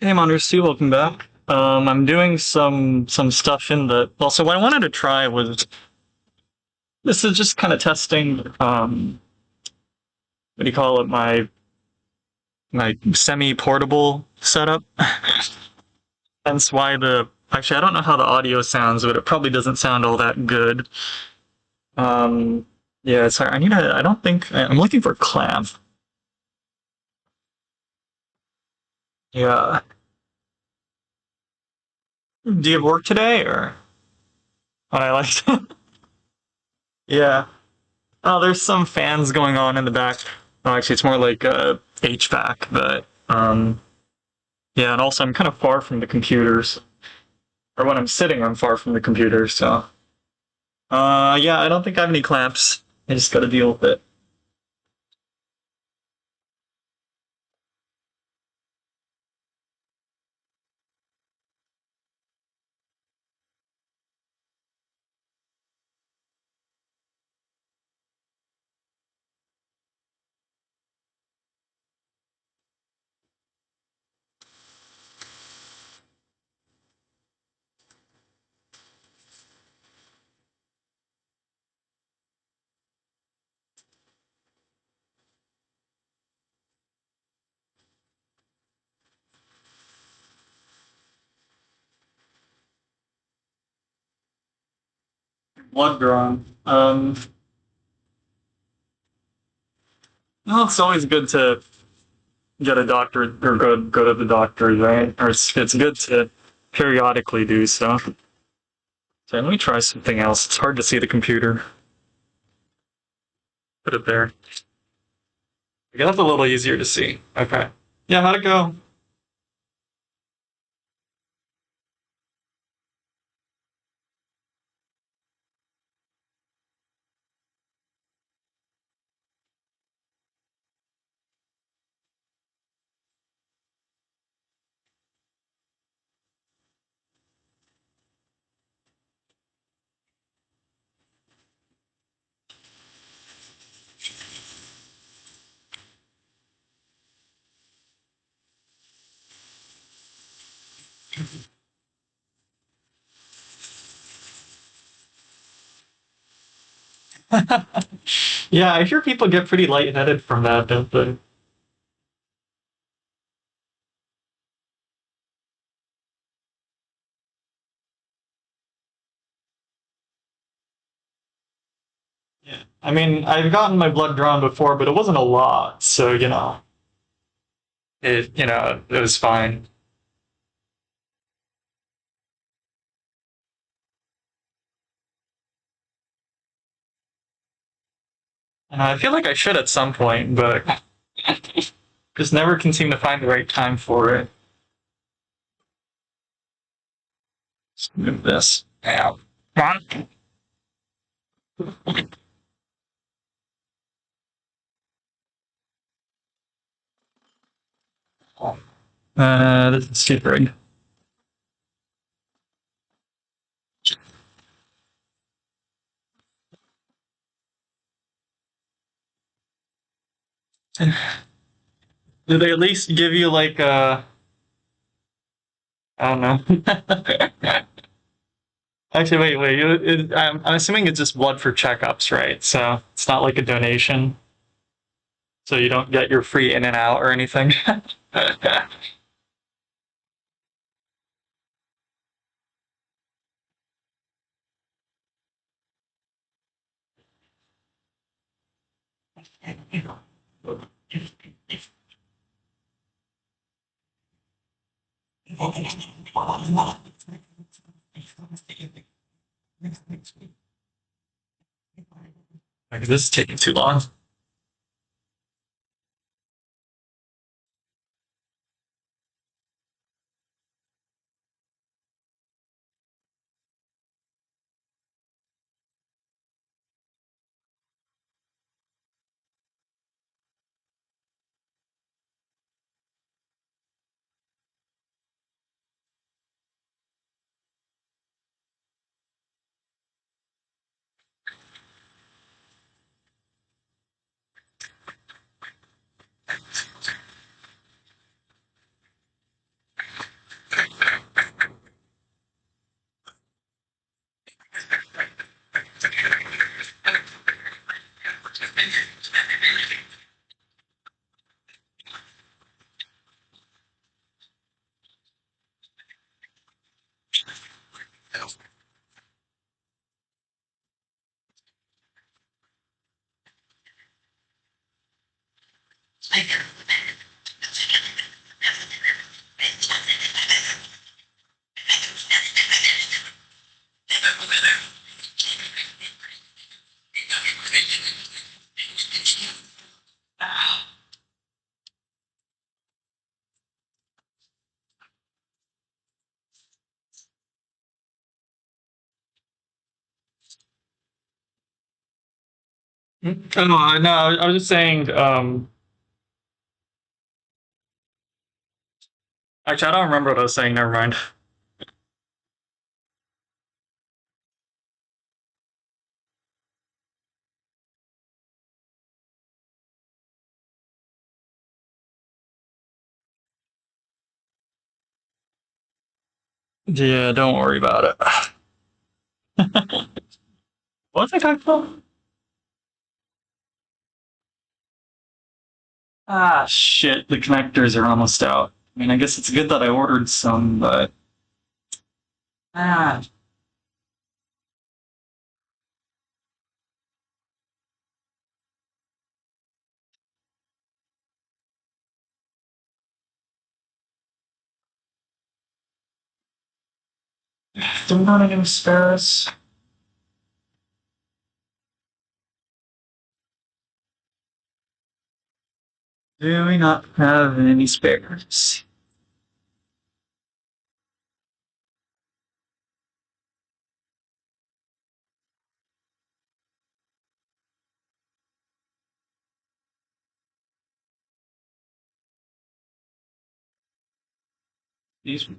Hey Mondersty, welcome back. I'm doing some stuff in the so what I wanted to try was this is just kind of testing what do you call it, my semi-portable setup. Hence why the actually I don't know how the audio sounds, but it probably doesn't sound all that good. Um yeah, sorry, I don't think I'm looking for a clamp. Yeah. Do you have work today or what I like? Yeah. Oh, there's some fans going on in the back. Oh, actually, it's more like HVAC, but yeah, and also I'm kind of far from the computers. Or when I'm sitting, I'm far from the computer. So, yeah, I don't think I have any clamps. I just got to deal with it. Blood drawn. Well, it's always good to get a doctor or go to the doctor, right? Or it's good to periodically do so. So let me try something else. It's hard to see the computer. Put it there. Okay, that's a little easier to see. Okay. Yeah, how'd it go? Yeah, I hear people get pretty lightheaded from that, don't they? Yeah. I mean, I've gotten my blood drawn before, but it wasn't a lot, so it was fine. And I feel like I should at some point, but just never can seem to find the right time for it. Let's move this. Ow. Come on. This is super rig. Do they at least give you like I don't know. Actually, wait. I'm assuming it's just blood for checkups, right? So it's not like a donation, so you don't get your free in and out or anything. Like, this is taking too long. Oh, no, I was just saying. Actually, I don't remember what I was saying. Never mind. Yeah, don't worry about it. What was I talking about? Ah, shit. The connectors are almost out. I mean, I guess it's good that I ordered some, but ah, do we not have any spares? Do we not have any spares? These.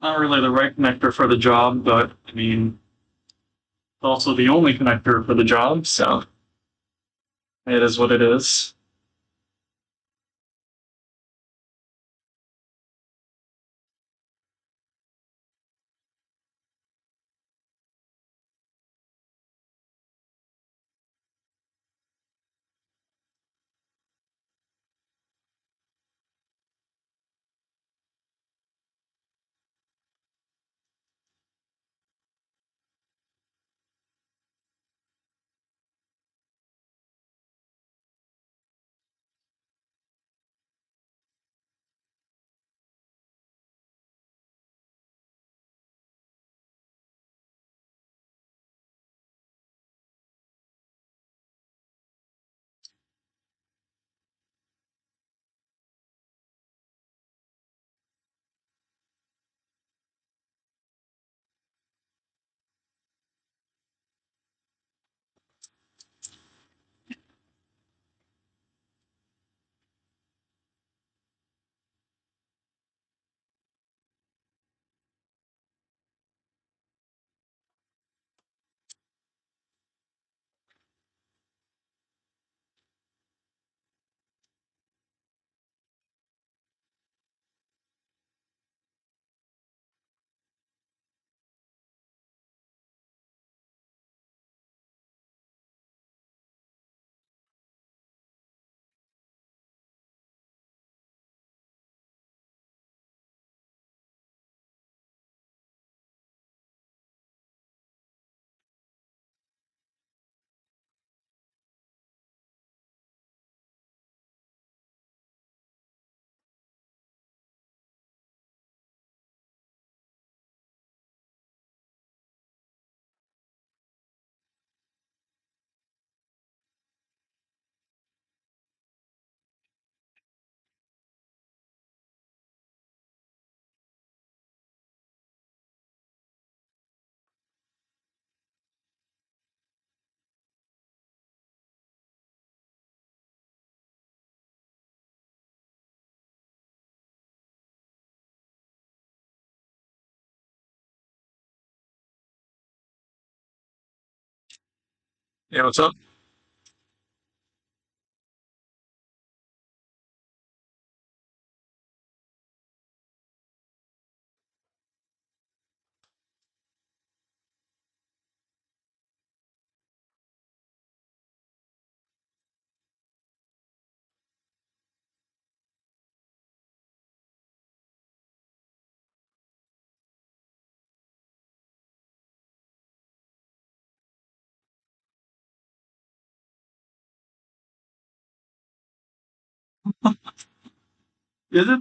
Not really the right connector for the job, but I mean, also the only connector for the job, so it is what it is. Yeah, what's up? Is it?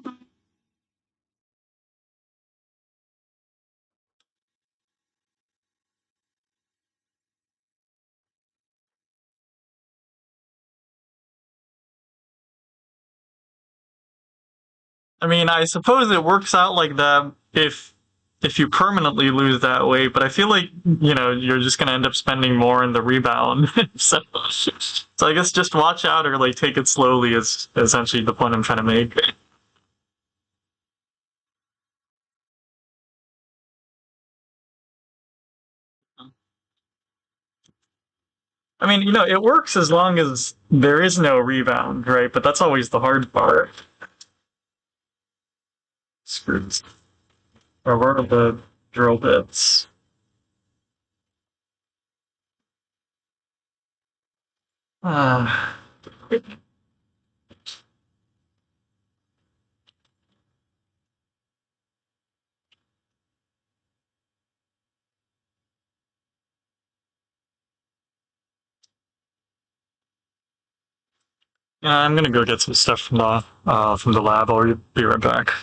I mean, I suppose it works out like that if you permanently lose that weight, but I feel like, you're just gonna end up spending more in the rebound. So I guess just watch out or like take it slowly is essentially the point I'm trying to make. I mean, it works as long as there is no rebound, right? But that's always the hard part. Screws. Or where are the drill bits? Ah. Yeah, I'm gonna go get some stuff from the lab. I'll be right back.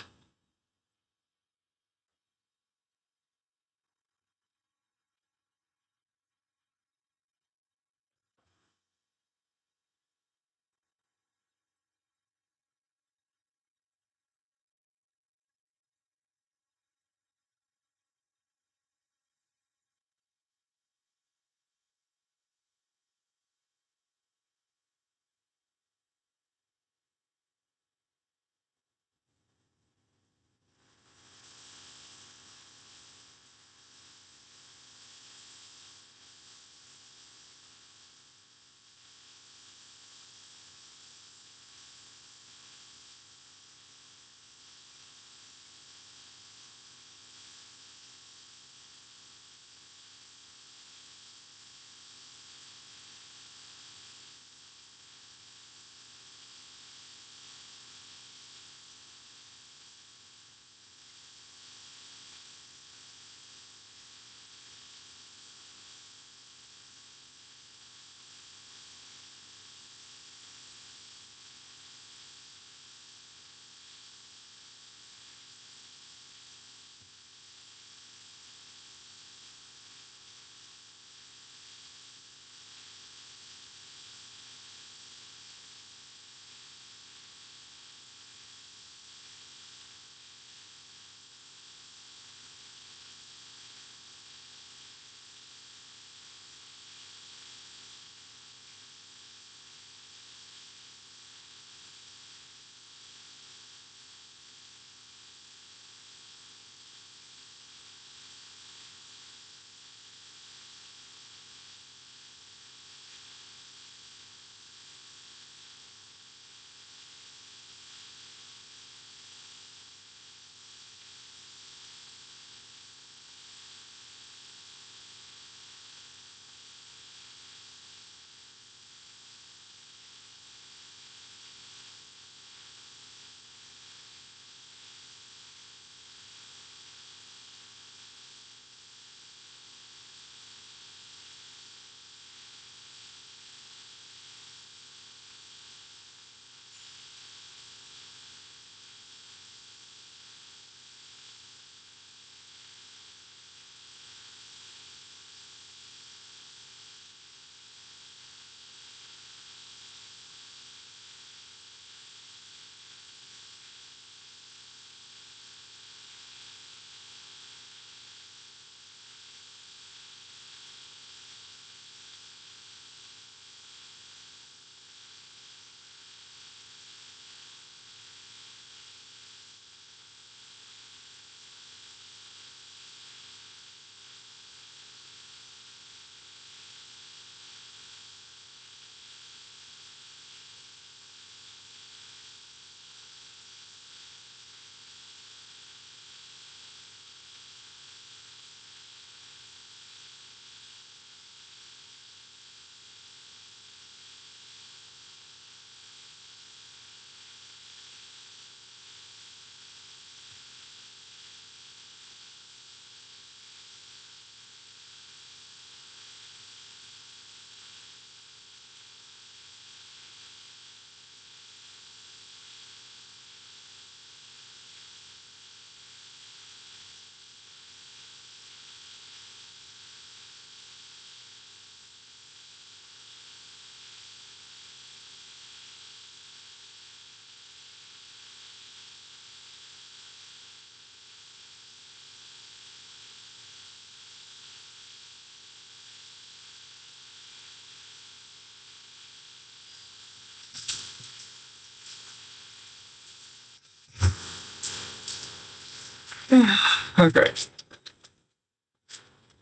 Okay.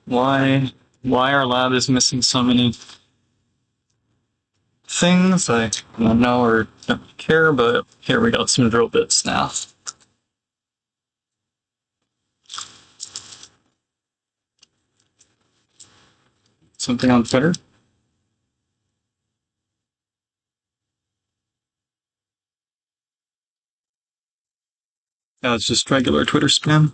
Why why our lab is missing so many things I don't know or don't care, but here we got some drill bits now. Something on Twitter? Yeah, it's just regular Twitter spam.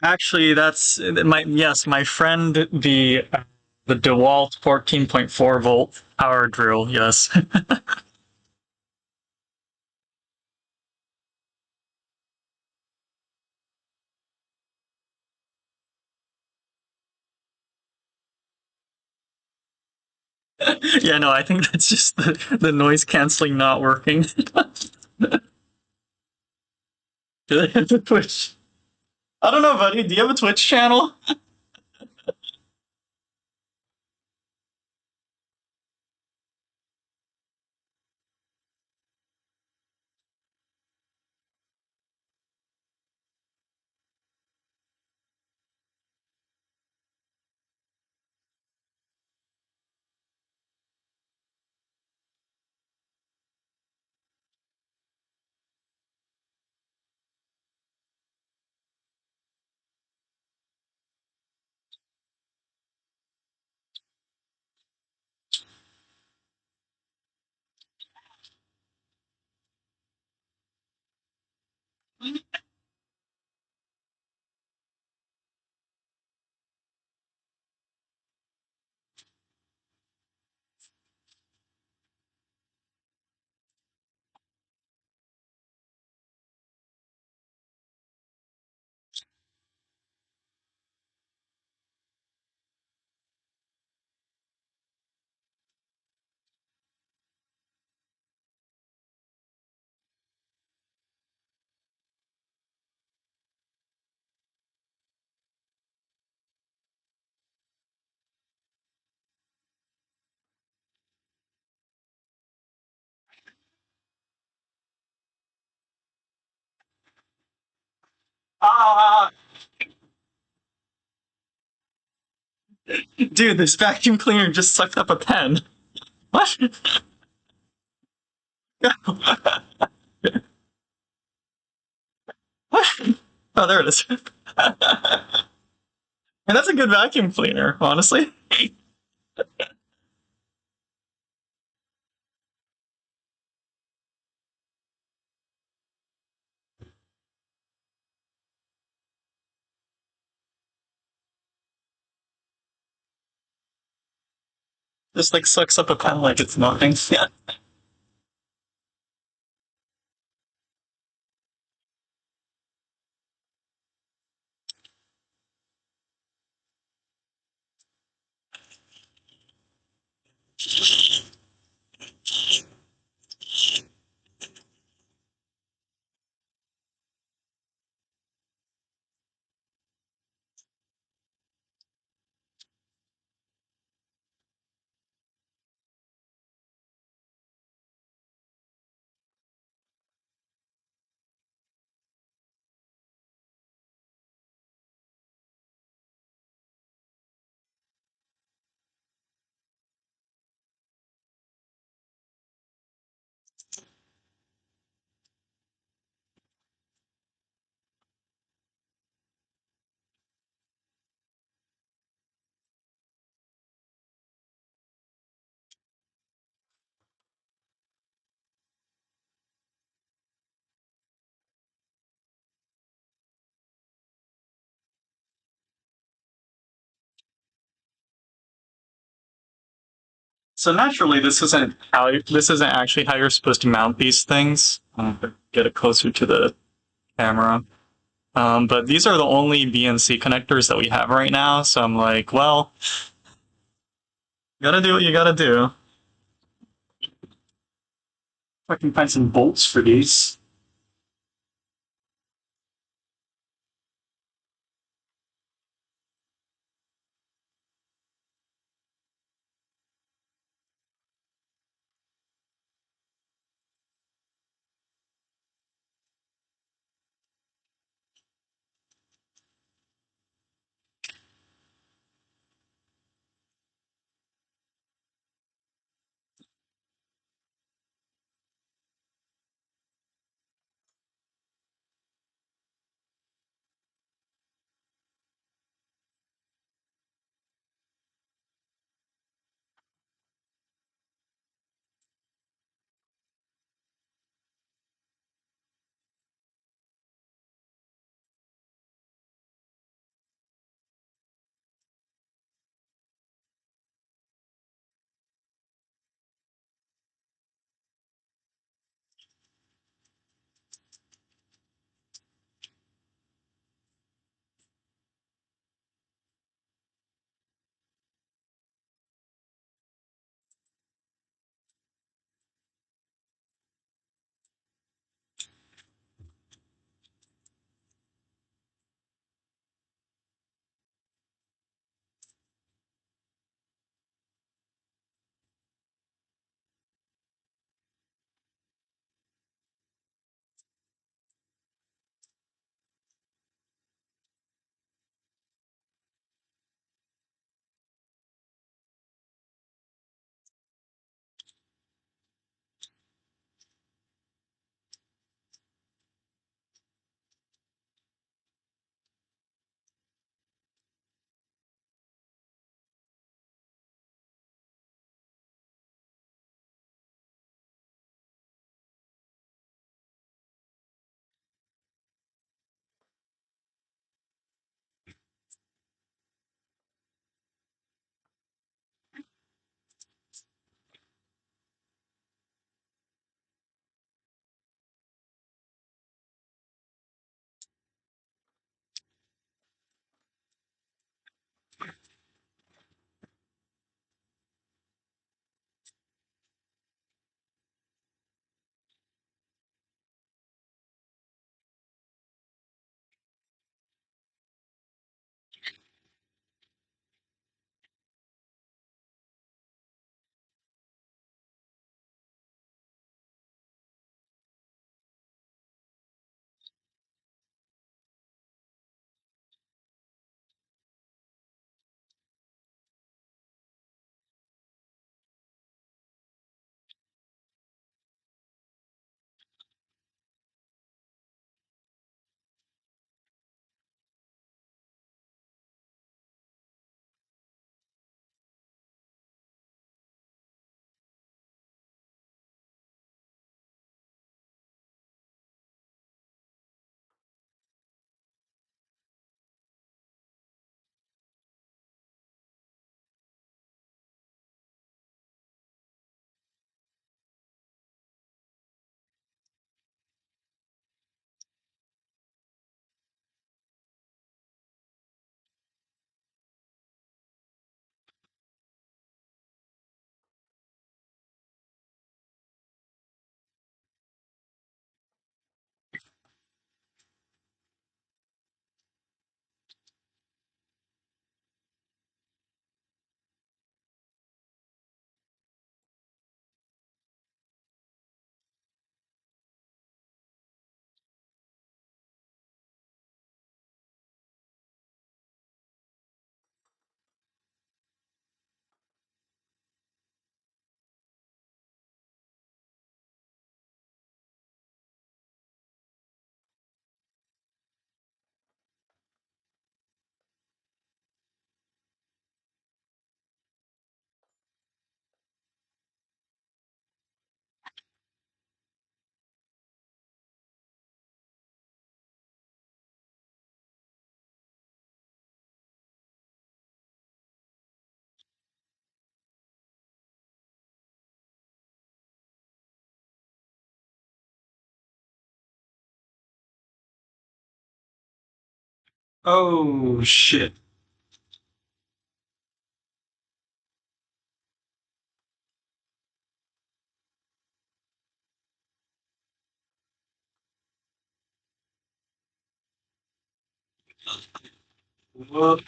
Actually, that's my yes, my friend the DeWalt 14.4 volt power drill. Yes. Yeah, no, I think that's just the noise canceling not working. Do they have a Twitch? I don't know, buddy. Do you have a Twitch channel? Ah, dude, this vacuum cleaner just sucked up a pen. What? What? Oh, there it is. And that's a good vacuum cleaner, honestly. Just like sucks up a pen like it's nothing. Yeah. So naturally, this isn't actually how you're supposed to mount these things. Get it closer to the camera. But these are the only BNC connectors that we have right now. So I'm like, well, you gotta do what you gotta do. If I can find some bolts for these. Oh shit. Whoop.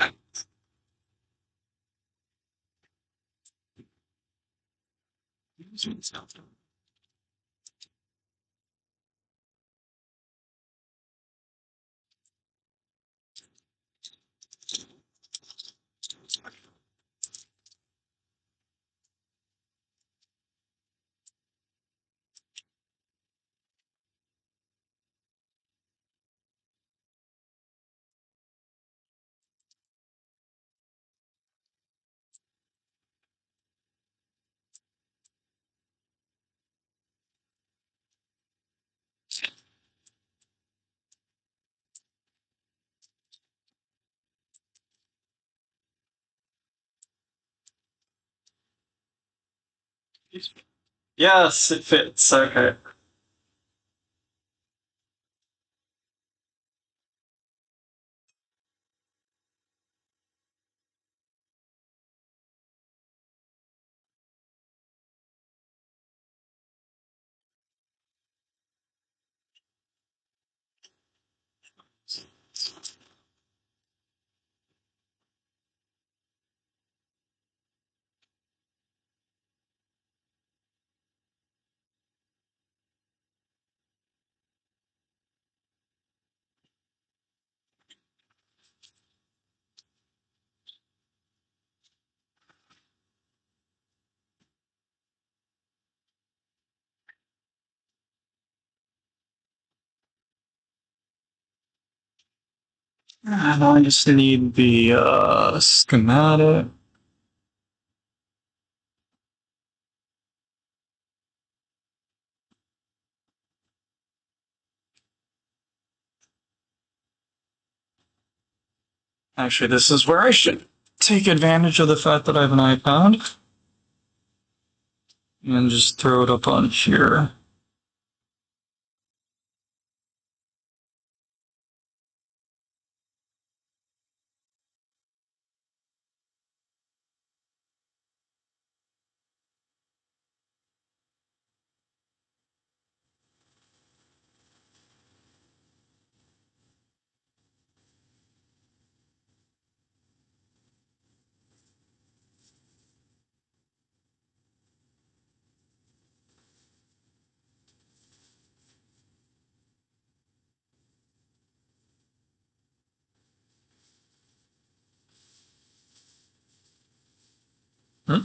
Yes, it fits. Okay. And I just need the schematic. Actually, this is where I should take advantage of the fact that I have an iPad and just throw it up on here. Hmm?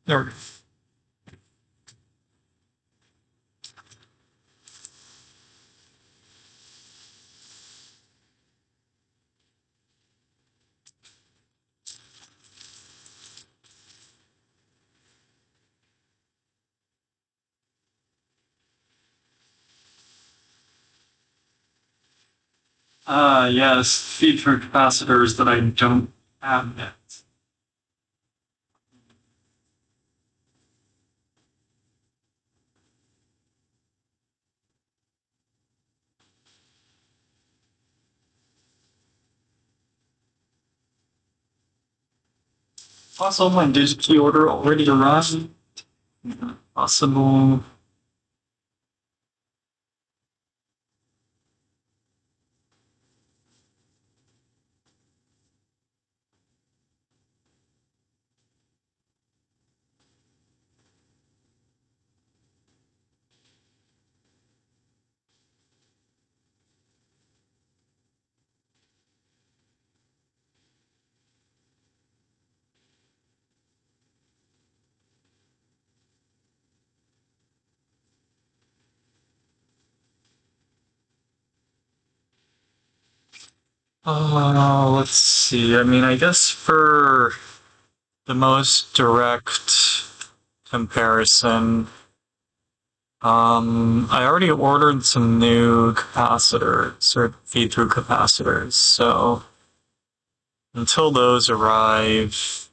There we go. Ah, yes, feature capacitors that I don't have yet. Also, my DigiKey order already arrived. Possible. Let's see. I mean, I guess for the most direct comparison, I already ordered some new capacitors or feed-through capacitors, so until those arrive,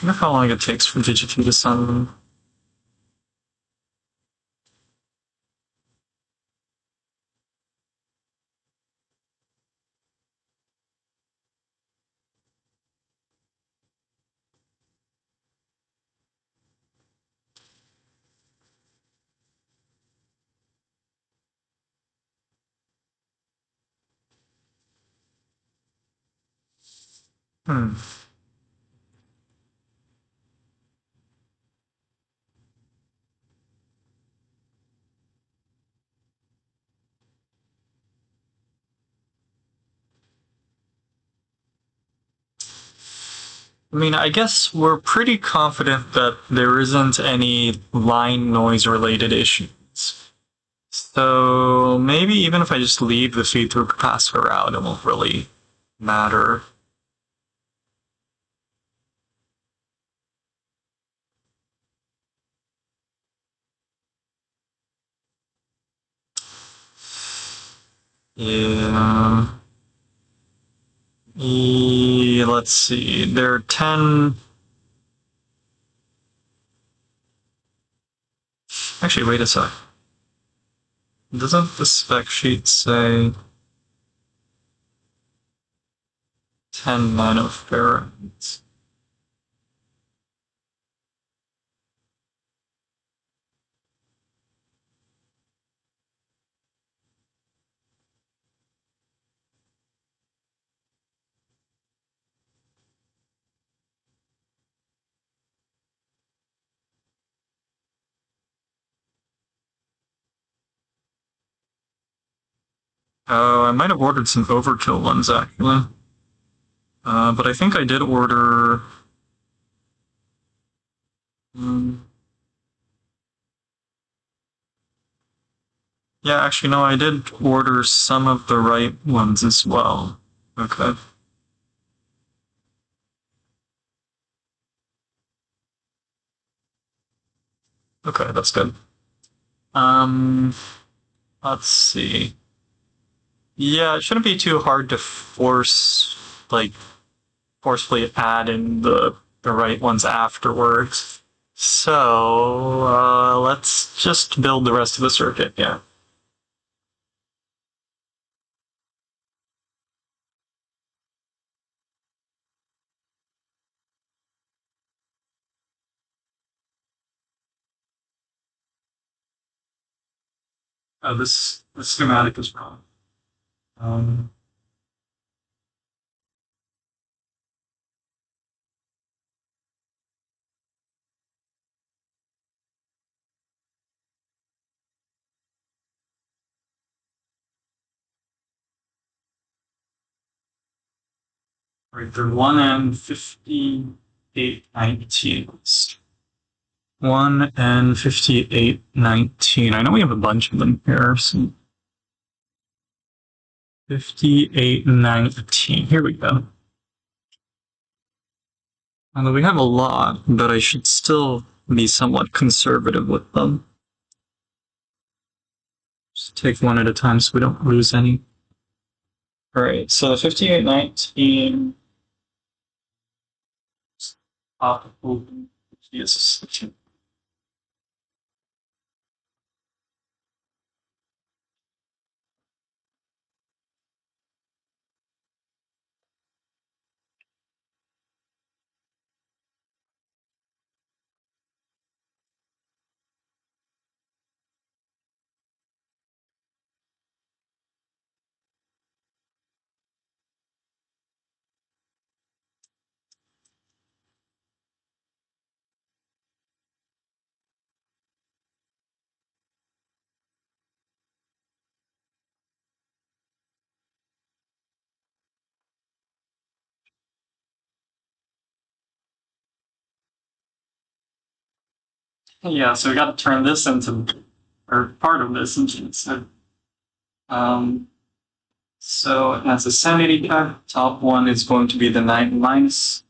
I wonder how long it takes for DigiKey to send them. Hmm. I mean, I guess we're pretty confident that there isn't any line noise related issues. So maybe even if I just leave the feed through capacitor out, it won't really matter. Yeah. Let's see. There are 10. Actually, wait a sec. Doesn't the spec sheet say 10 nanofarads? Oh, I might have ordered some overkill ones actually. But I think I did order. Hmm, yeah, actually, no, I did order some of the right ones as well. Okay. Okay, that's good. Um, let's see. Yeah, it shouldn't be too hard to like, forcefully add in the right ones afterwards. So, let's just build the rest of the circuit, yeah. The schematic is wrong. Um, right, they're 1N5819. 1N5819. I know we have a bunch of them here. So 5819. Here we go. Although we have a lot, but I should still be somewhat conservative with them. Just take one at a time so we don't lose any. Alright, so the 5819 optical is yeah, so we got to turn this into, or part of this into, um, so as a sanity pack, top one is going to be the 9 minus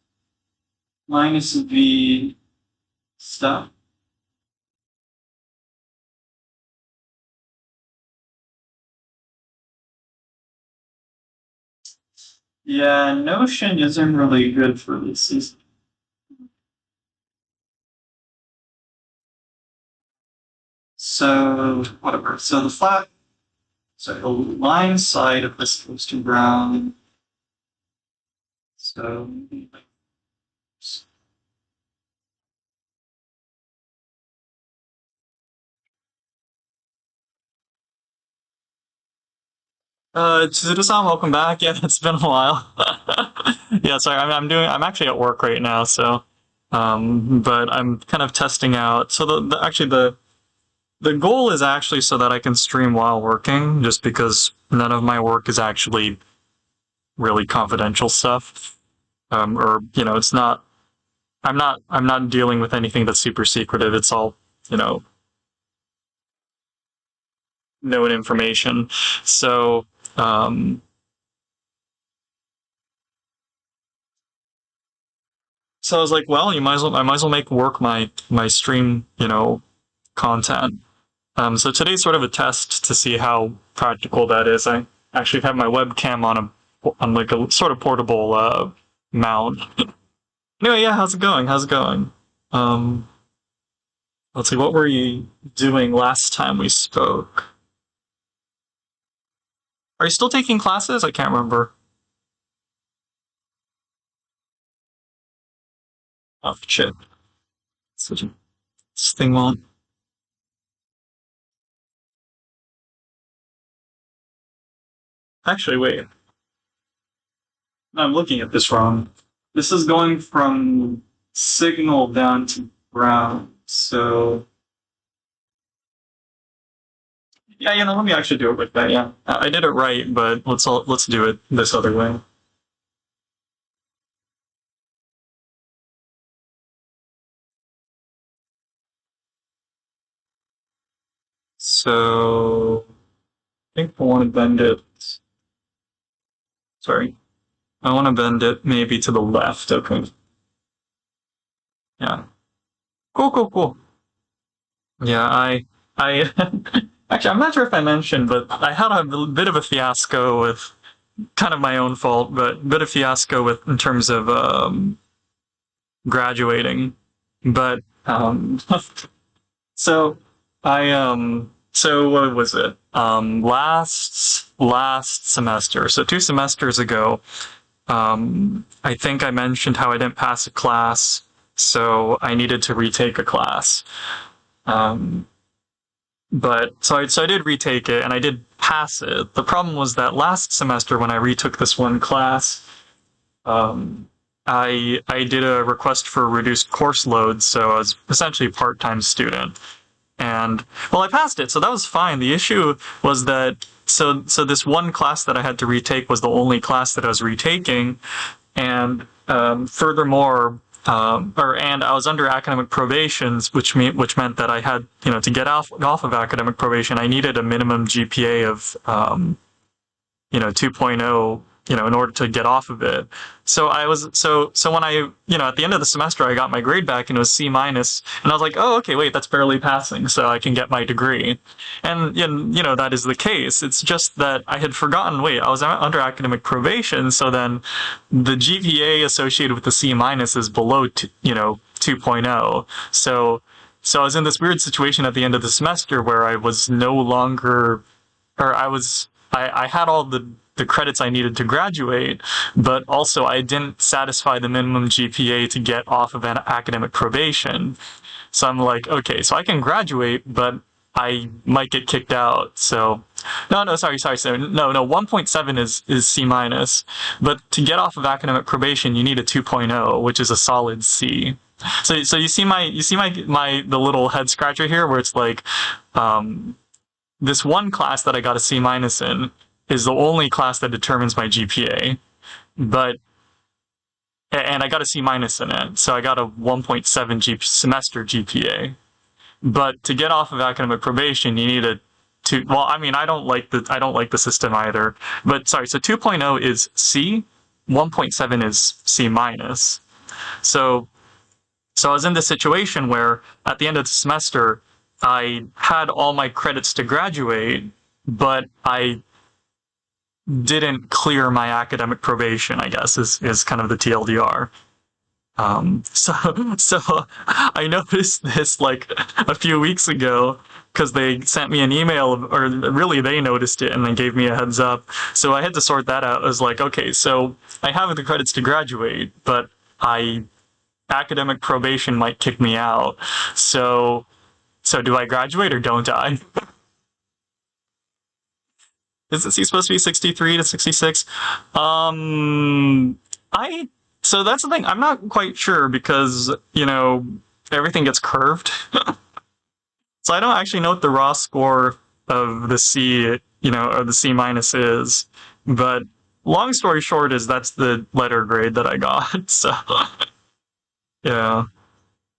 V stuff. Yeah, Notion isn't really good for this. So whatever. So the line side of this goes to brown. So Tsuruda-san, welcome back. Yeah, it's been a while. Yeah, sorry, I'm actually at work right now, so but I'm kind of testing out. So the goal is actually so that I can stream while working, just because none of my work is actually really confidential stuff. Or it's not. I'm not dealing with anything that's super secretive. It's all you know known information. So um, so I was like, well, I might as well make work my stream content. So today's sort of a test to see how practical that is. I actually have my webcam on like a sort of portable mount. Anyway, yeah, how's it going? How's it going? Um, let's see, what were you doing last time we spoke? Are you still taking classes? I can't remember. Oh shit! Such a this thing won't. Actually, wait. I'm looking at this wrong. This is going from signal down to ground. So yeah, let me actually do it with that. Yeah, I did it right, but let's do it this other way. So I think I want to bend it. Sorry, I want to bend it maybe to the left. Okay. Yeah. Cool, cool, cool. Yeah, I actually, I'm not sure if I mentioned, but I had a bit of a fiasco with kind of my own fault, but a bit of fiasco with in terms of graduating. But so so what was it? Last semester, so 2 semesters ago, I think I mentioned how I didn't pass a class, so I needed to retake a class. Um, but so I did retake it and I did pass it. The problem was that last semester when I retook this one class, um, I did a request for reduced course load, so I was essentially a part-time student. And well, I passed it, so that was fine. The issue was that so this one class that I had to retake was the only class that I was retaking, and furthermore, and I was under academic probations, which meant that I had to get off of academic probation, I needed a minimum GPA of 2.0, in order to get off of it. So I was so when I at the end of the semester I got my grade back and it was C minus, and I was like, oh, okay, wait, that's barely passing, so I can get my degree. And that is the case. It's just that I had forgotten. Wait, I was under academic probation, so then the GPA associated with the C minus is below 2.0. So I was in this weird situation at the end of the semester where I was no longer, or I had all the credits I needed to graduate, but also I didn't satisfy the minimum GPA to get off of an academic probation. So I'm like, okay, so I can graduate, but I might get kicked out. So no, sorry. So no, 1.7 is C minus, but to get off of academic probation, you need a 2.0, which is a solid C. So you see my the little head scratcher here where it's like, this one class that I got a C minus in is the only class that determines my GPA, and I got a C minus in it, so I got a 1.7 semester GPA. But to get off of academic probation, you need a two. Well, I mean, I don't like the system either. But sorry, so 2.0 is C, 1.7 is C minus. So I was in this situation where at the end of the semester, I had all my credits to graduate, but I didn't clear my academic probation, I guess, is kind of the TLDR. So I noticed this like a few weeks ago, because they sent me an email, or really they noticed it and then gave me a heads up. So I had to sort that out. I was like, okay, so I have the credits to graduate, but I academic probation might kick me out. So do I graduate or don't I? Is he supposed to be 63 to 66? I so that's the thing. I'm not quite sure because, everything gets curved. So I don't actually know what the raw score of the C, or the C minus is. But long story short is that's the letter grade that I got. So yeah.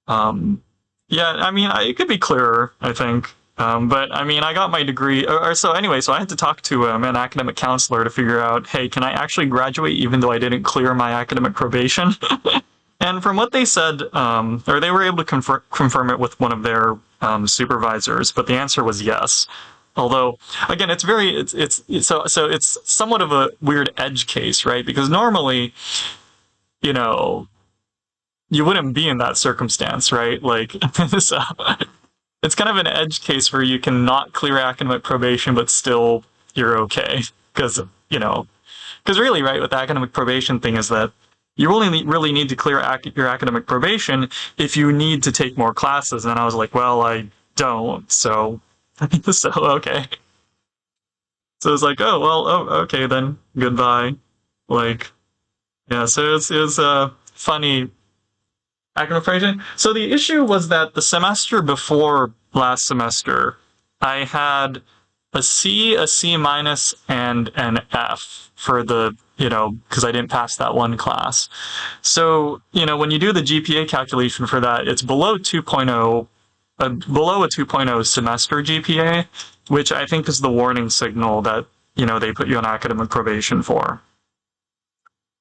Um, yeah, I mean, it could be clearer, I think. But I mean, I got my degree. So anyway, so I had to talk to an academic counselor to figure out, hey, can I actually graduate even though I didn't clear my academic probation? And from what they said, or they were able to confirm it with one of their supervisors, but the answer was yes. Although, again, it's somewhat of a weird edge case, right? Because normally, you know, you wouldn't be in that circumstance, right? Like, so it's kind of an edge case where you can not clear academic probation, but still you're okay. Because, because really, right, with the academic probation thing is that you only really need to clear your academic probation if you need to take more classes. And I was like, well, I don't. So, so okay. So it's like, oh, well, oh, okay, then goodbye. Like, yeah, so it's funny academic probation. So the issue was that the semester before last semester, I had a C, a C minus, and an F for the, because I didn't pass that one class. So, when you do the GPA calculation for that, it's below 2.0, below a 2.0 semester GPA, which I think is the warning signal that, they put you on academic probation for.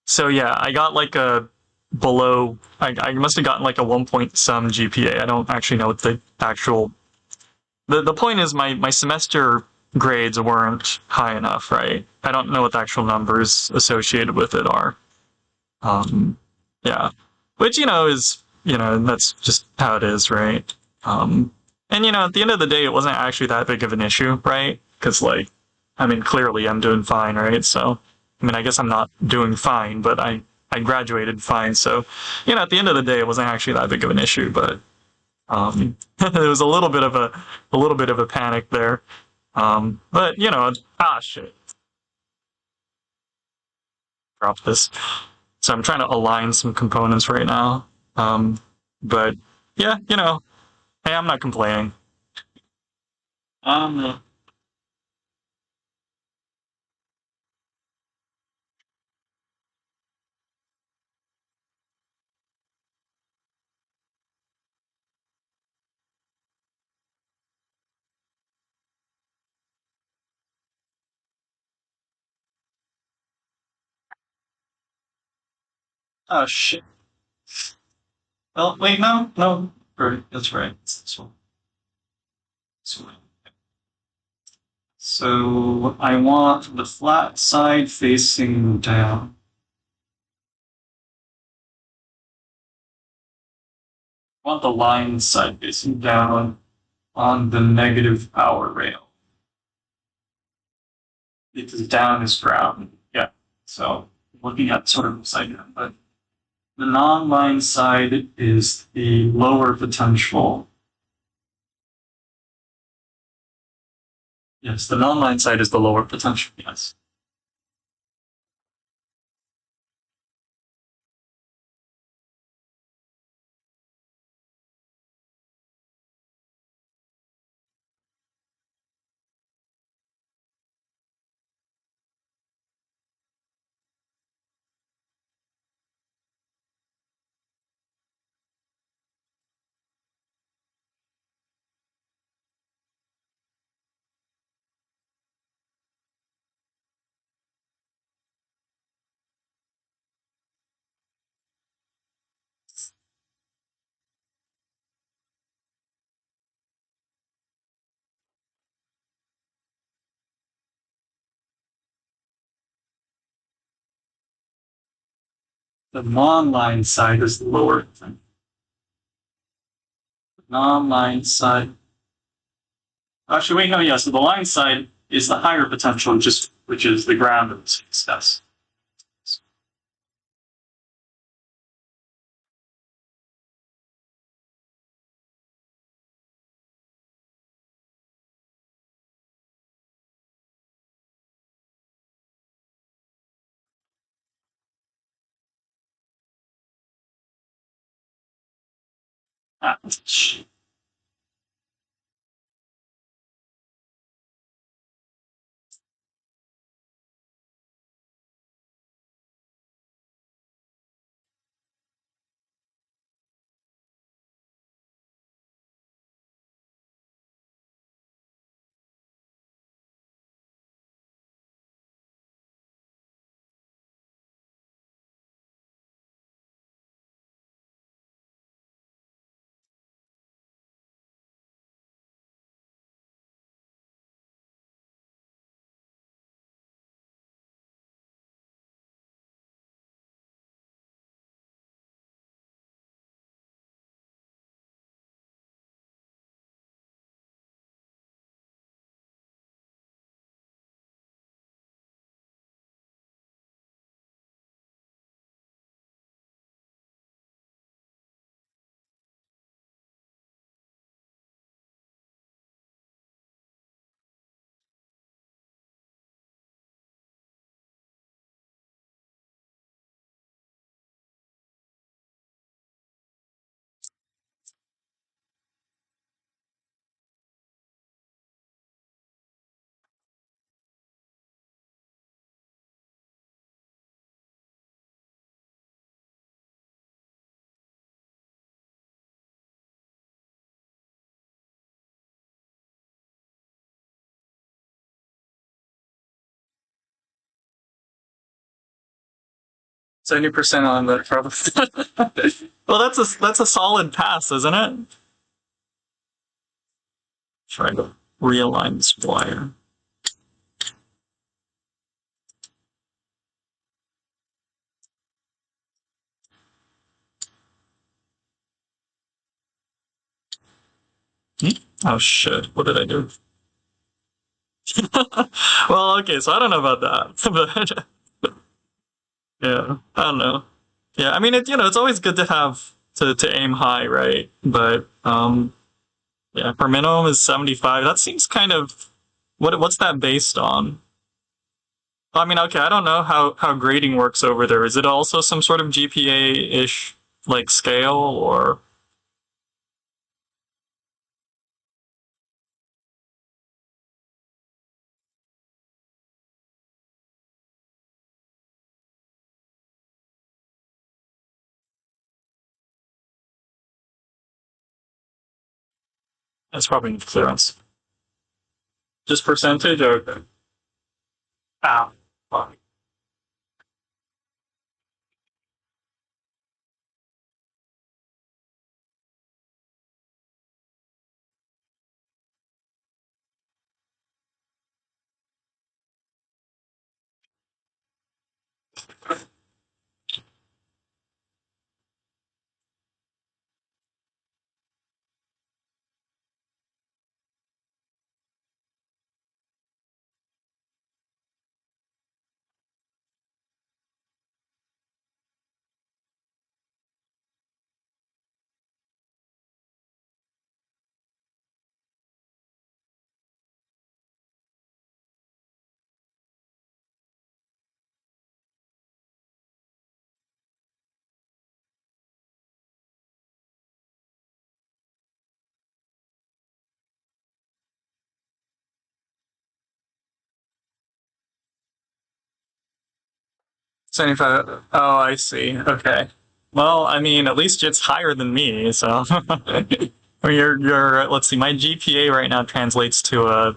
So yeah, I got like a below, I must have gotten like a 1 point some GPA. I don't actually know what the actual, the point is my semester grades weren't high enough, right? I don't know what the actual numbers associated with it are. Yeah, which, that's just how it is, right? And, at the end of the day, it wasn't actually that big of an issue, right? Because, like, I mean, clearly I'm doing fine, right? So, I mean, I guess I'm not doing fine, but I graduated fine. So, at the end of the day, it wasn't actually that big of an issue, but there was a little bit of a panic there. But shit, drop this. So I'm trying to align some components right now. But yeah, hey, I'm not complaining. Um, oh shit. Well, wait, no, no. Right, that's right. It's this one. This one. So I want the flat side facing down. I want the line side facing down on the negative power rail. Because down is ground. Yeah. So looking at sort of upside down. But the non-line side is the lower potential. Yes, the non-line side is the lower potential. Yes. The non-line side is the lower potential. Non-line side Actually, wait, no, yeah. So the line side is the higher potential, just which is the ground of the success. 啊，70% on the probably. Well, that's a solid pass, isn't it? Try to realign this wire. Oh shit! What did I do? Well, okay, so I don't know about that, but yeah, I don't know. Yeah, I mean, it's always good to have to aim high, right? But yeah, for minimum is 75. That seems kind of what's that based on? I mean, okay, I don't know how grading works over there. Is it also some sort of GPA-ish like scale or? That's probably clearance. Just percentage? Okay. Ah, fuck. $75. Oh, I see. Okay. Well, I mean, at least it's higher than me, so. Or let's see, my GPA right now translates to a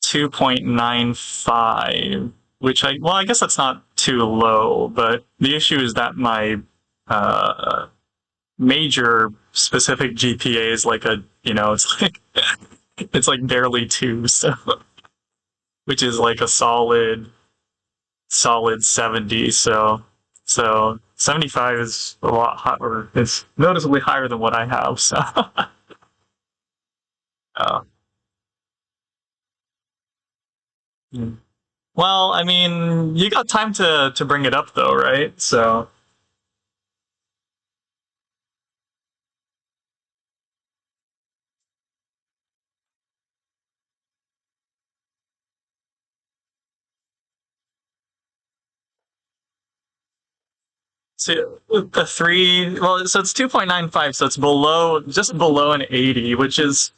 2.95, which well, I guess that's not too low, but the issue is that my uh, major specific GPA is like it's like, it's like barely two, so, which is like a solid 70, so 75 is a lot higher. It's noticeably higher than what I have, so. uh, Mm. Well, I mean, you got time to bring it up though, right? So so the three, well, so it's 2.95, so it's below, just below an 80, which is,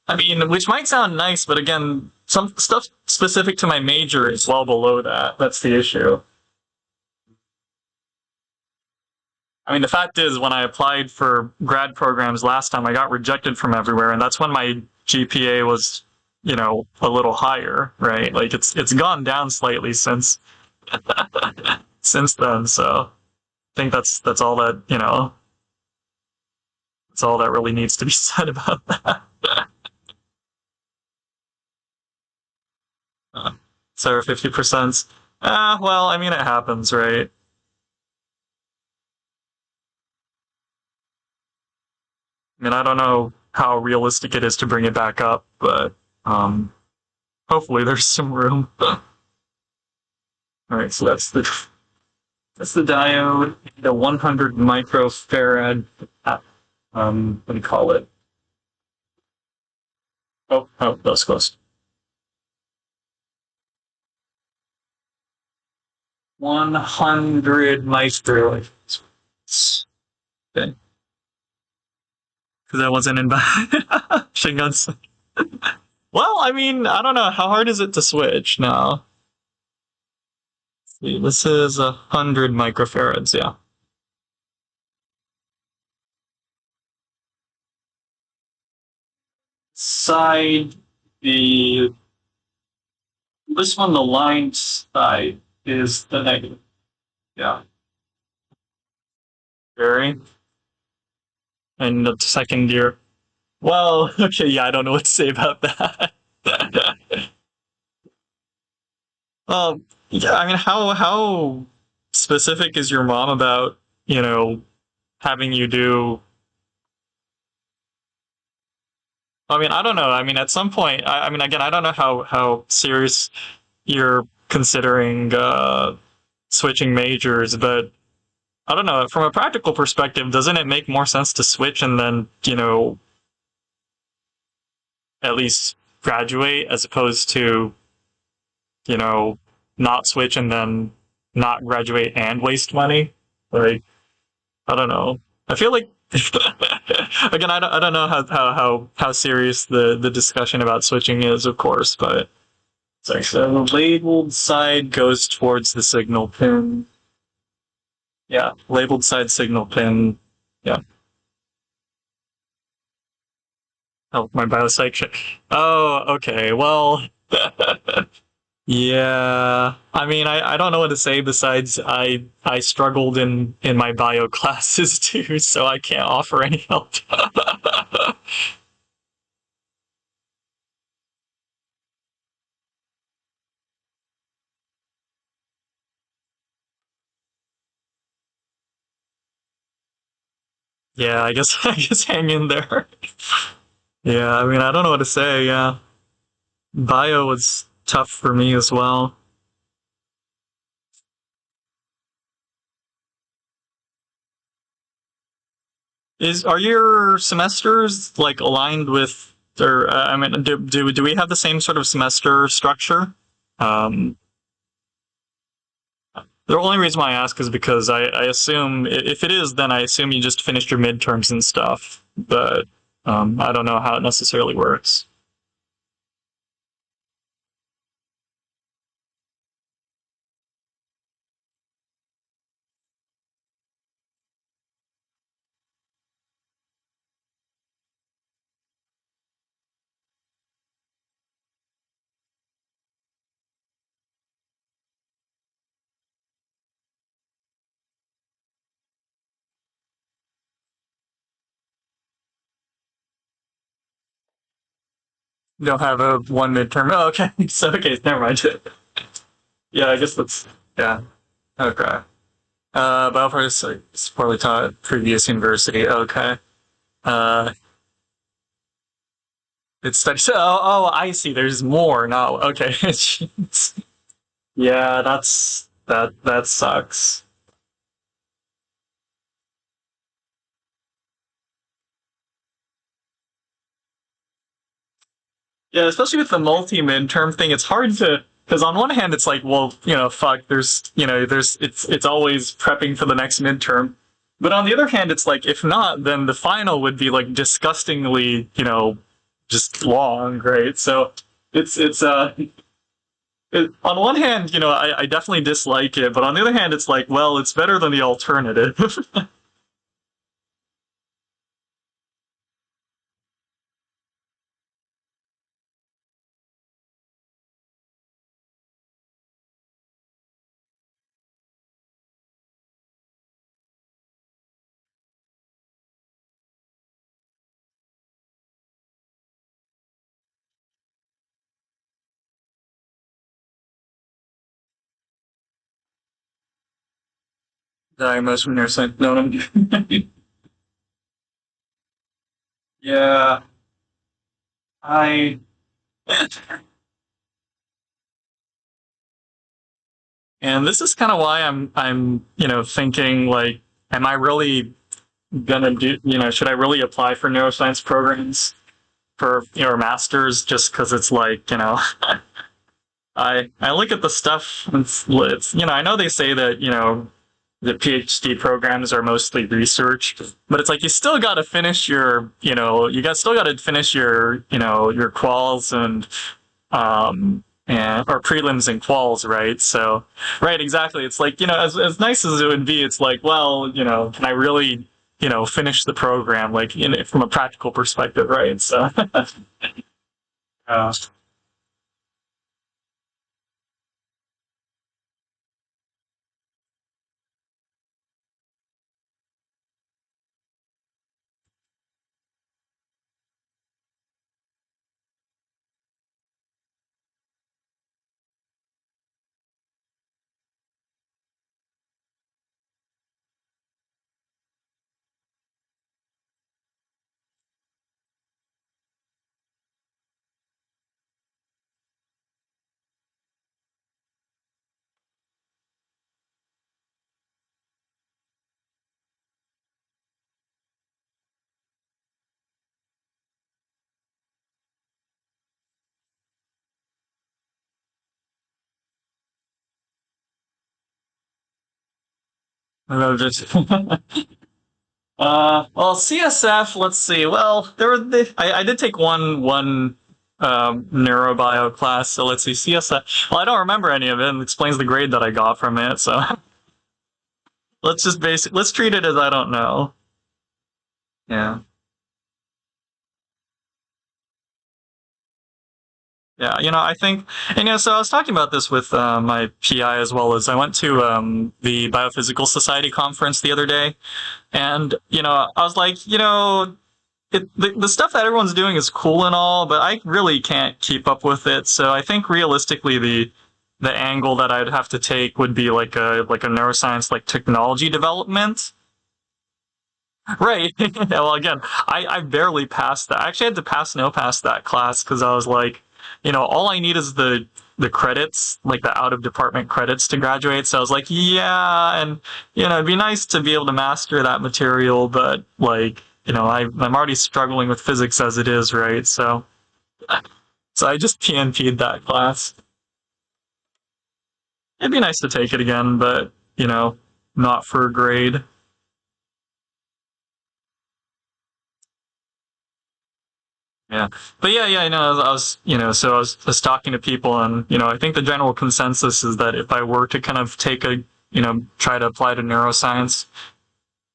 I mean, which might sound nice, but again, some stuff specific to my major is well below that. That's the issue. I mean, the fact is, when I applied for grad programs last time, I got rejected from everywhere, and that's when my GPA was, a little higher, right? Like it's gone down slightly since then. So I think that's all that that's all that really needs to be said about that. So 50%. Well, I mean, it happens, right? I mean, I don't know how realistic it is to bring it back up, but hopefully there's some room. All right, so that's the diode, the 100 microfarad. What do you call it? Oh, that was close. 100 micro. Okay, because I wasn't in machine guns. Well, I mean, I don't know. How hard is it to switch now? See, this is 100 microfarads. Yeah. Side the this one, the line side is the negative. Yeah. Very. And the second year. Well, okay, yeah, I don't know what to say about that. Yeah, I mean, how specific is your mom about having you do? I mean, I don't know. I mean, at some point, I mean, again, I don't know how serious you're considering switching majors, but I don't know. From a practical perspective, doesn't it make more sense to switch and then at least graduate as opposed to you know not switch and then not graduate and waste money? Like, I don't know. I feel like again, I don't know how serious the discussion about switching is, of course, but sorry. So the labeled side goes towards the signal pin. Yeah, labeled side signal pin. Yeah. Oh, my biopsych. Oh, okay. Well, yeah. I mean, I don't know what to say besides I struggled in my bio classes too, so I can't offer any help. Yeah, I guess I guess hang in there. Yeah, I mean, I don't know what to say. Yeah, bio was tough for me as well. Is Are your semesters like aligned with, or I mean, do we have the same sort of semester structure? Um, the only reason why I ask is because I assume if it is, then I assume you just finished your midterms and stuff. But I don't know how it necessarily works. You don't have a one midterm. Oh, okay. So okay, never mind. Yeah, I guess that's yeah. Okay. Biopharmacy is poorly taught at previous university. Okay. Uh, It's study. So, I see. There's more now. Okay. Jeez. Yeah, that sucks. Yeah, especially with the multi midterm thing, it's hard to because on one hand it's like, well, fuck, it's always prepping for the next midterm. But on the other hand, it's like if not, then the final would be like disgustingly, just long, right? So it's on one hand, I definitely dislike it, but on the other hand, it's like, well, it's better than the alternative. Diagnosed with neuroscience. No, no. Yeah, I. And this is kind of why I'm thinking like, am I really gonna do should I really apply for neuroscience programs for masters just because it's like I look at the stuff. It's I know they say that the PhD programs are mostly research, but it's like you still got to finish your you got still got to finish your your quals and or prelims and quals, right? So right, exactly. It's like as nice as it would be, it's like, well, can I really finish the program like from a practical perspective, right? So uh, just well, CSF. Let's see. Well, I did take one neurobio class. So let's see CSF. Well, I don't remember any of it, and it explains the grade that I got from it. So let's treat it as I don't know. Yeah. Yeah, I think, and so I was talking about this with my PI as well as I went to the Biophysical Society conference the other day, and I was like, the stuff that everyone's doing is cool and all, but I really can't keep up with it. So I think realistically, the angle that I'd have to take would be like a neuroscience like technology development. Right. Well, again, I barely passed that. I actually had to pass that class because I was like, all I need is the credits, like the out of department credits to graduate. So I was like, yeah, and it'd be nice to be able to master that material, but like, I'm already struggling with physics as it is, right? So I just PNP'd that class. It'd be nice to take it again, but not for a grade. Yeah, but yeah, I was, so I was talking to people, and I think the general consensus is that if I were to kind of take try to apply to neuroscience,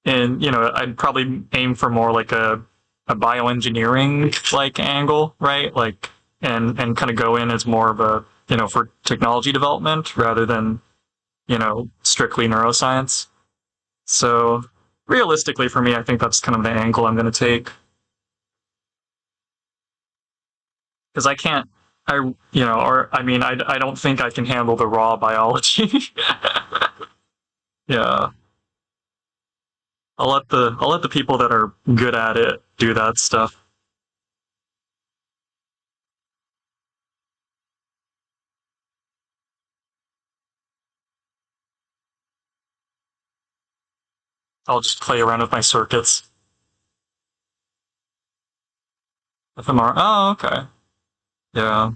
and I'd probably aim for more like a bioengineering like angle, right? Like, and kind of go in as more of a for technology development rather than strictly neuroscience. So realistically, for me, I think that's kind of the angle I'm going to take. Because I can't, or I mean, I don't think I can handle the raw biology. Yeah, I'll let the people that are good at it do that stuff. I'll just play around with my circuits. FMR. Oh, okay. Yeah.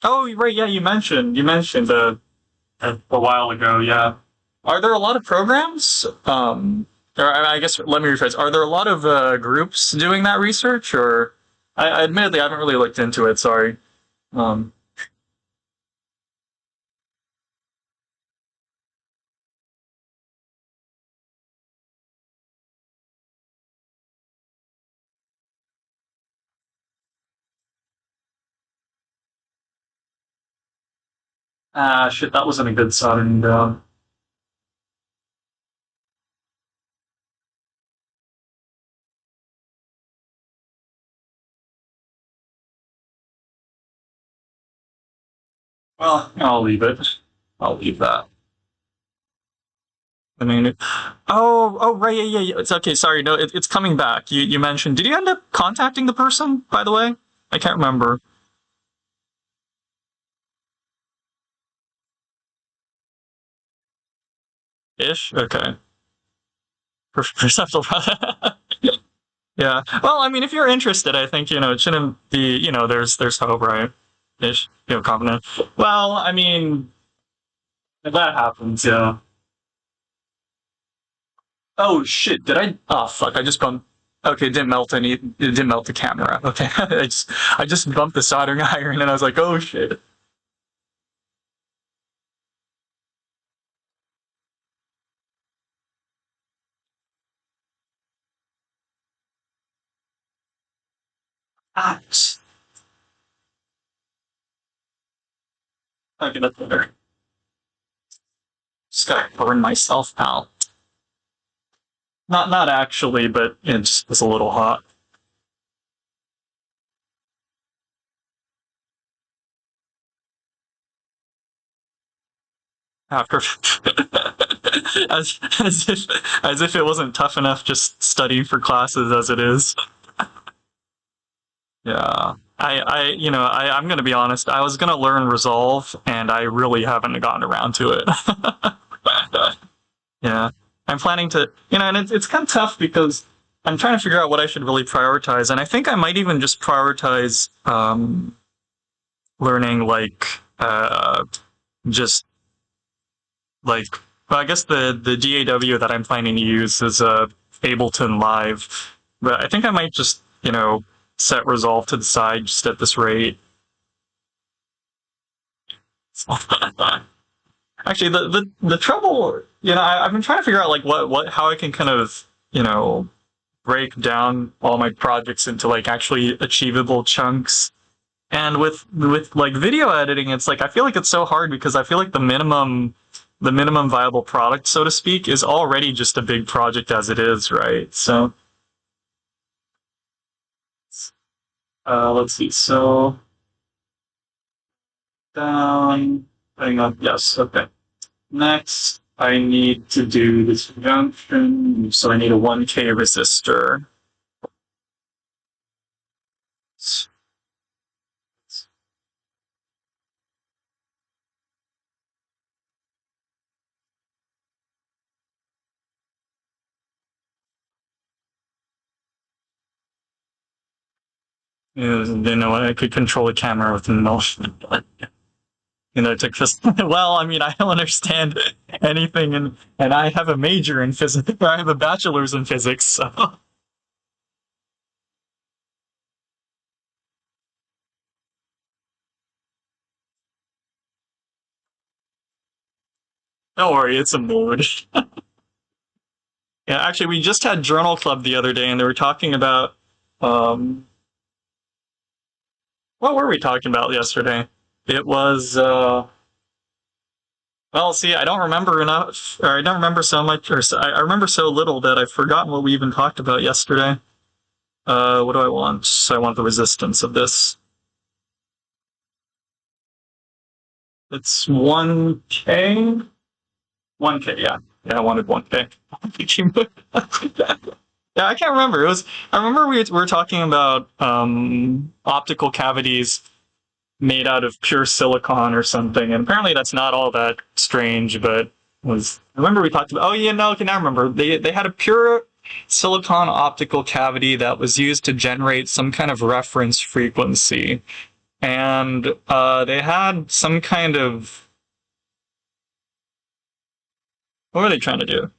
Oh, right. Yeah, you mentioned a while ago. Yeah. Are there a lot of programs? Or I guess let me rephrase. Are there a lot of groups doing that research, or I admittedly I haven't really looked into it. Sorry. Um, shit, that wasn't a good soldering job. Well, I'll leave it. I'll leave that. I mean, oh, right, yeah. It's okay. Sorry, no, it's coming back. You mentioned. Did you end up contacting the person? By the way, I can't remember. Ish. Okay. Perceptual. Yeah. Well, I mean, if you're interested, I think it shouldn't be. There's hope, right? Ish. Confident. Well, I mean, if that happens, yeah. Oh shit! Did I? Oh fuck! I just bumped. Okay, it didn't melt any. It didn't melt the camera. Okay, I just bumped the soldering iron, and I was like, oh shit. Ah, okay, that's better. Just gotta burn myself, pal. Not actually, but it just was a little hot. After, as if it wasn't tough enough just studying for classes as it is. Yeah. I'm gonna be honest. I was gonna learn Resolve, and I really haven't gotten around to it. Yeah. I'm planning to, and it's kind of tough because I'm trying to figure out what I should really prioritize, and I think I might even just prioritize learning just like well, I guess the DAW that I'm planning to use is Ableton Live, but I think I might just set Resolve to the side just at this rate. Actually, the trouble, I've been trying to figure out like what how I can kind of break down all my projects into like actually achievable chunks. And with like video editing, it's like I feel like it's so hard because I feel like the minimum viable product, so to speak, is already just a big project as it is, right? So let's see. So down, putting up. Yes. Okay. Next, I need to do this junction. So I need a 1K resistor. I could control a camera with motion. It took this. Well, I mean, I don't understand anything, and I have a major in physics. I have a bachelor's in physics, so don't worry, it's a mood. Yeah, actually, we just had journal club the other day, and they were talking about um, what were we talking about yesterday? It was well, see, I don't remember enough, or I don't remember so much, or I remember so little that I've forgotten what we even talked about yesterday. What do I want? I want the resistance of this. It's 1K. 1K, yeah. Yeah, I wanted 1K. Yeah, I can't remember. It was. I remember we were talking about optical cavities made out of pure silicon or something, and apparently that's not all that strange. But was I remember we talked about? Oh yeah, no, okay, now I remember. They had a pure silicon optical cavity that was used to generate some kind of reference frequency, and they had some kind of what were they trying to do?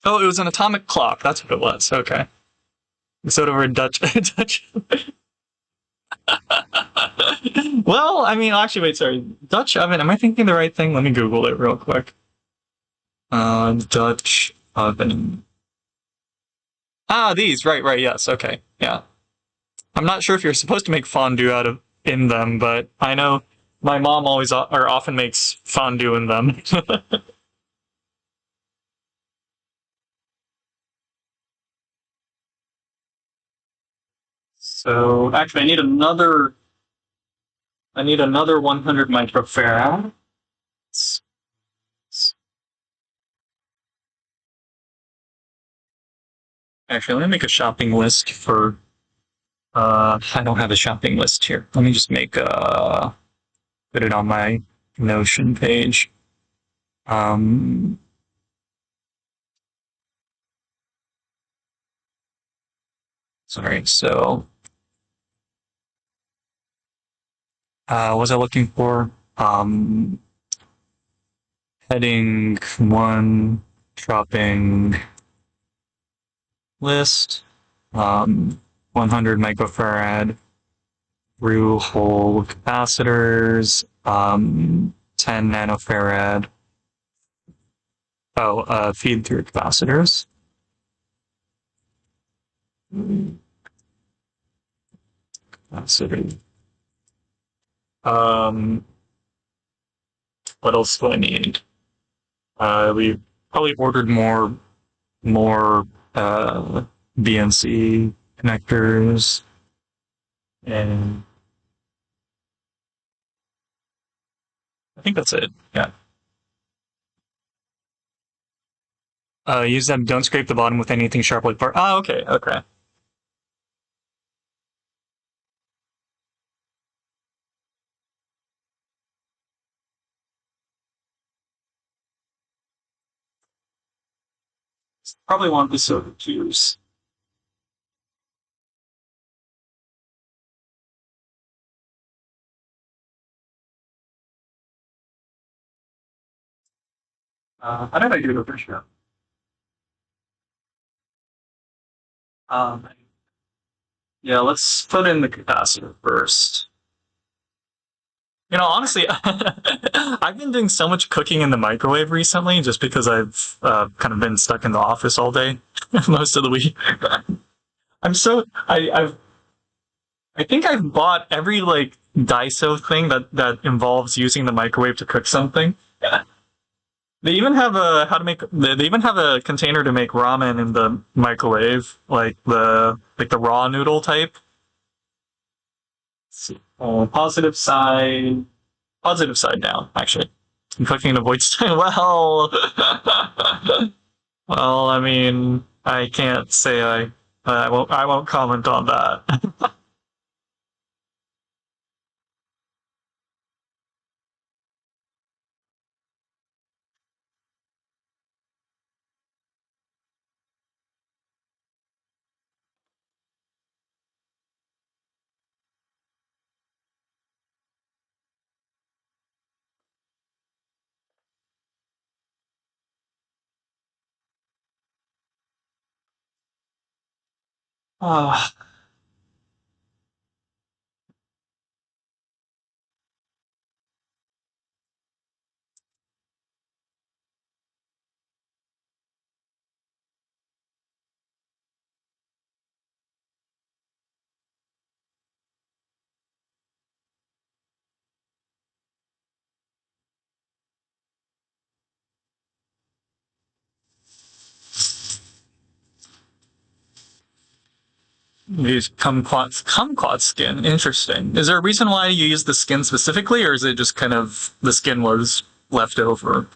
Oh, it was an atomic clock. That's what it was. Okay. Sort of a Dutch. Dutch. Well, I mean, actually, wait, sorry. Dutch oven. Am I thinking the right thing? Let me Google it real quick. Dutch oven. Ah, these. Right, right. Yes. Okay. Yeah. I'm not sure if you're supposed to make fondue out of in them, but I know my mom always or often makes fondue in them. So actually, I need another 100 microfarad. Actually, let me make a shopping list for. I don't have a shopping list here. Let me just make put it on my Notion page. Um, sorry. So, what was I looking for? Heading one, shopping list. 100 microfarad through whole capacitors, 10 nanofarad. Oh, feed through capacitors. Capacitor. What else do I need? We probably ordered more BNC connectors, and I think that's it. Yeah. Use them. Don't scrape the bottom with anything sharp like bar. Ah, okay, okay. Probably want the soda juice. How did I do the first round? Um, yeah, let's put in the capacitor first. You know, honestly, I've been doing so much cooking in the microwave recently just because I've kind of been stuck in the office all day most of the week. I think I've bought every like Daiso thing that involves using the microwave to cook something. They even have a how to make. They even have a container to make ramen in the microwave, like the raw noodle type. Positive side. Positive side down, actually. I'm cooking the void style. Well, well, I mean, I can't say I won't comment on that. Ah, use kumquat skin. Interesting. Is there a reason why you use the skin specifically, or is it just kind of the skin was left over.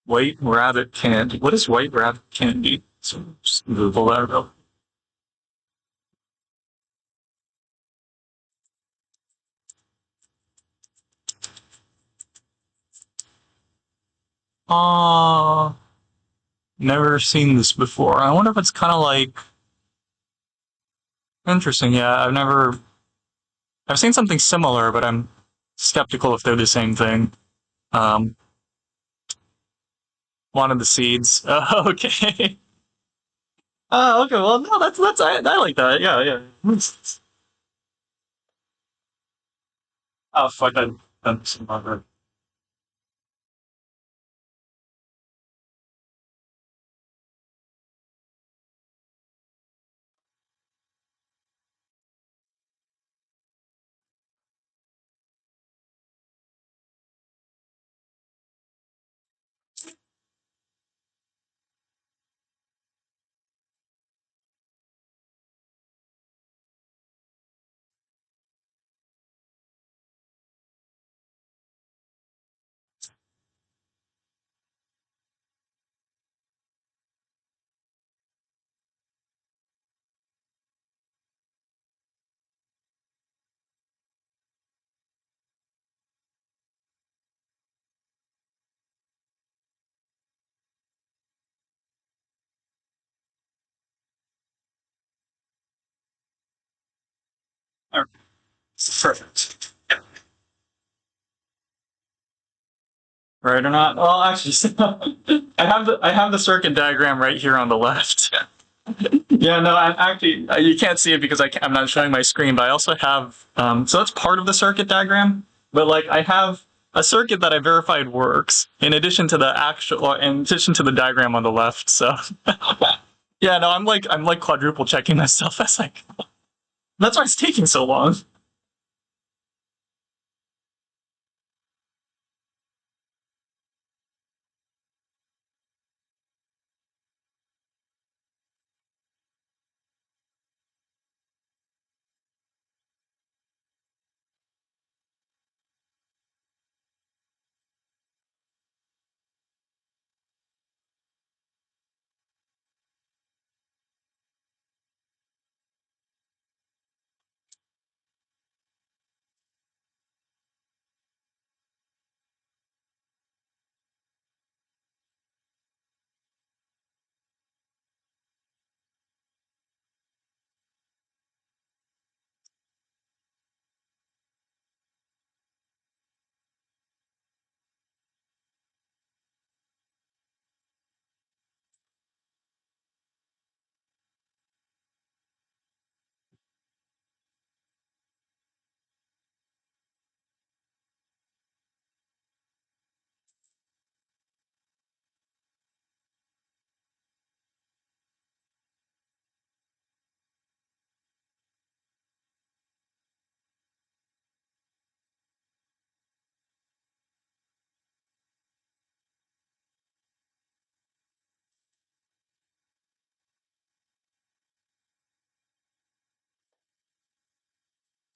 White rabbit candy. What is white rabbit candy? So just Google that real. Ah, never seen this before. I wonder if it's kind of like interesting. Yeah, I've seen something similar, but I'm skeptical if they're the same thing. Um, one of the seeds. Okay. Oh, okay. Well, no, I like that. Yeah, yeah. Oh, fuck. That's some other. Perfect. Right or not? Well, actually, I have the circuit diagram right here on the left. Yeah, no, I'm actually you can't see it because I'm not showing my screen, but I also have so that's part of the circuit diagram. But like I have a circuit that I verified works in addition to in addition to the diagram on the left. So yeah, no, I'm like quadruple checking myself. That's why it's taking so long.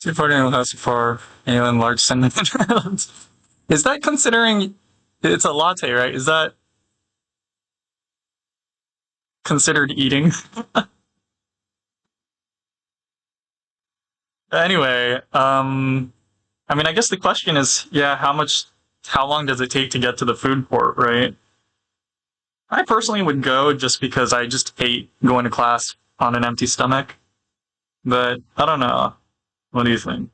Two party has for alien large cinnamon. Is that considering it's a latte, right? Is that considered eating? Anyway, I mean, I guess the question is, yeah, how long does it take to get to the food court, right? I personally would go just because I just hate going to class on an empty stomach. But I don't know. What do you think?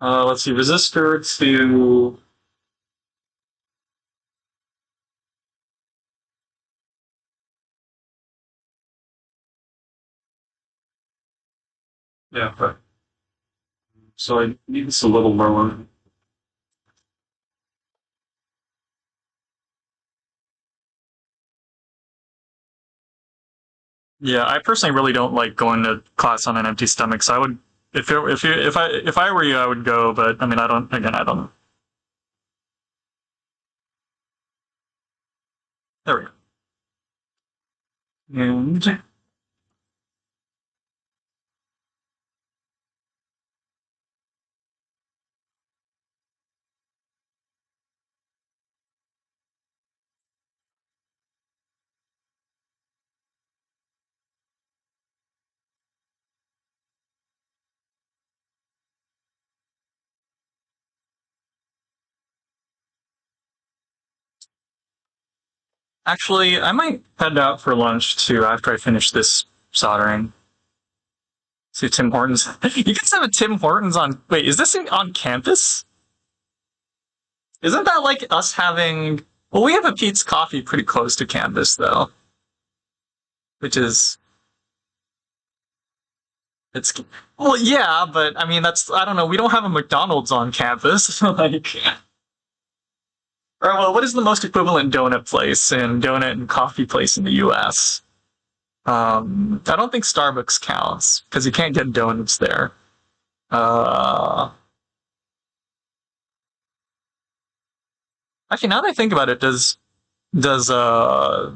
Let's see. Resistor to. Yeah, but so I need this a little lower. Yeah, I personally really don't like going to class on an empty stomach. So I would, if I were you, I would go. But I mean, I don't. Again, I don't. There we go. And actually, I might head out for lunch too after I finish this soldering. See Tim Hortons. You guys have a Tim Hortons on. Wait, is this on campus? Isn't that like us having? Well, we have a Pete's Coffee pretty close to campus though, which is it's. Well, yeah, but I mean that's I don't know. We don't have a McDonald's on campus. Like, or well, what is the most equivalent donut place and donut and coffee place in the U.S.? I don't think Starbucks counts because you can't get donuts there. Uh, Actually, now that I think about it, does uh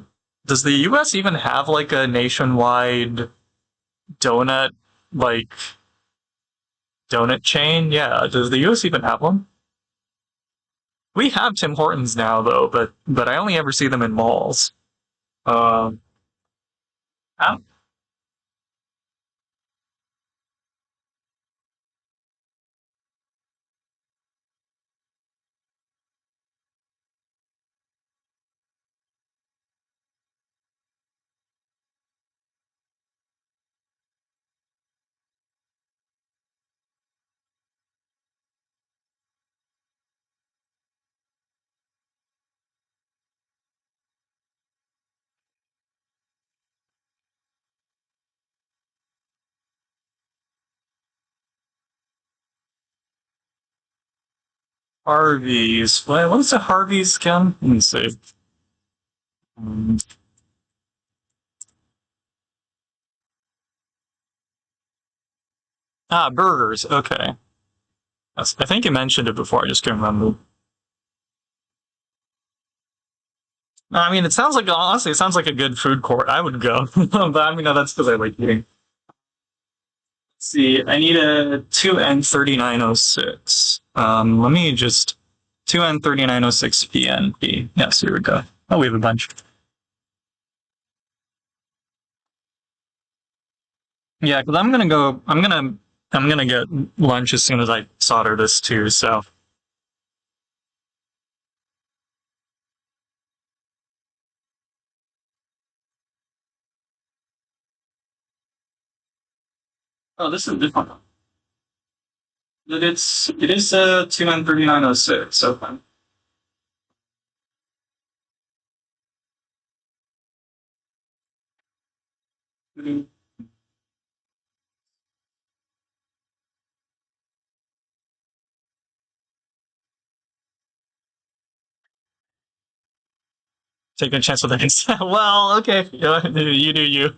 does the U.S. even have like a nationwide donut like donut chain? Yeah, does the U.S. even have one? We have Tim Hortons now though, but I only ever see them in malls. Um, uh, Harvey's. What is a Harvey's again? Let me see. Um, burgers. Okay. I think you mentioned it before. I just can't remember. I mean, it sounds like honestly, it sounds like a good food court. I would go, but I mean, no, that's because I like eating. Let's see, I need a 2N3906. Let me just 2N3906 PNP. Yes, here we go. Oh, we have a bunch. Yeah, because I'm gonna go. I'm gonna get lunch as soon as I solder this too. So, oh, this is a different one. But it is 2N3906. Okay. Taking a chance with things. Well, okay, you do you.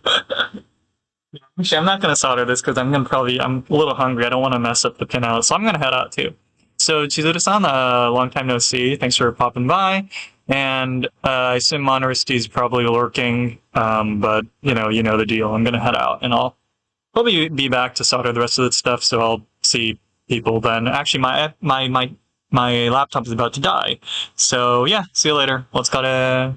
Actually, I'm not gonna solder this because I'm a little hungry. I don't want to mess up the pinout, so I'm gonna head out too. So Chizuru-san, long time no see. Thanks for popping by. And I assume Monoristi is probably lurking, but you know the deal. I'm gonna head out, and I'll probably be back to solder the rest of the stuff. So I'll see people then. Actually, my laptop is about to die. So yeah, see you later. Let's go to